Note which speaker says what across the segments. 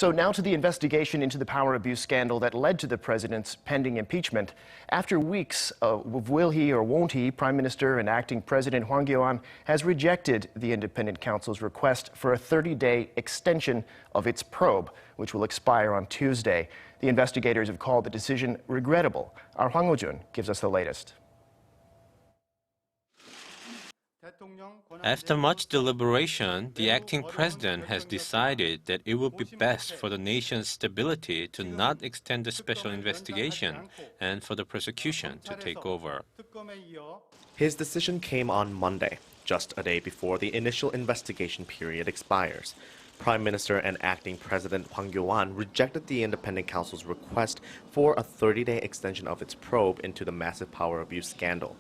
Speaker 1: So now to the investigation into the power abuse scandal that led to the president's pending impeachment. After weeks of will he or won't he, Prime Minister and acting President Hwang Kyo-ahn has rejected the independent counsel's request for a 30-day extension of its probe, which will expire on Tuesday. The investigators have called the decision regrettable. Our Hwang Hojun gives us the latest.
Speaker 2: After much deliberation, the acting president has decided that it would be best for the nation's stability to not extend the special investigation and for the prosecution to take over.
Speaker 3: His decision came on Monday, just a day before the initial investigation period expires. Prime Minister and acting President Hwang Kyo-ahn rejected the independent counsel's request for a 30-day extension of its probe into the massive power abuse scandal.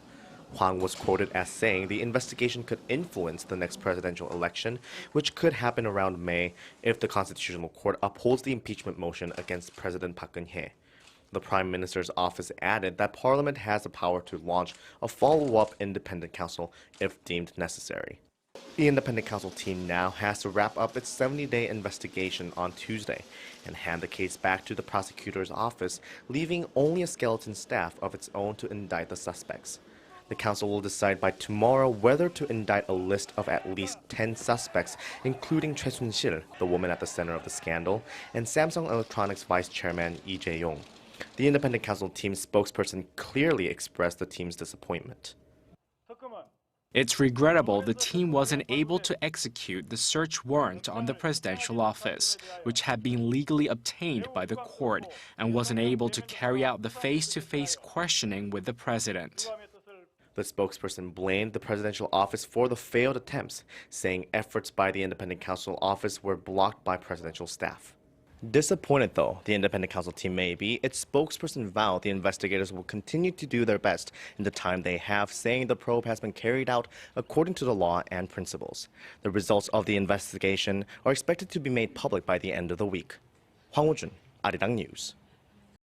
Speaker 3: Hwang was quoted as saying the investigation could influence the next presidential election, which could happen around May if the Constitutional Court upholds the impeachment motion against President Park Geun-hye. The Prime Minister's office added that Parliament has the power to launch a follow-up independent counsel if deemed necessary. The independent counsel team now has to wrap up its 70-day investigation on Tuesday and hand the case back to the prosecutor's office, leaving only a skeleton staff of its own to indict the suspects. The council will decide by tomorrow whether to indict a list of at least 10 suspects, including Choi Soon-sil, the woman at the center of the scandal, and Samsung Electronics vice chairman Lee Jae-yong. The independent counsel team's spokesperson clearly expressed the team's disappointment.
Speaker 4: It's regrettable the team wasn't able to execute the search warrant on the presidential office, which had been legally obtained by the court, and wasn't able to carry out the face-to-face questioning with the president.
Speaker 3: The spokesperson blamed the presidential office for the failed attempts, saying efforts by the independent counsel office were blocked by presidential staff. Disappointed though the independent counsel team may be, its spokesperson vowed the investigators will continue to do their best in the time they have, saying the probe has been carried out according to the law and principles. The results of the investigation are expected to be made public by the end of the week. Hwang Hojun, Arirang News.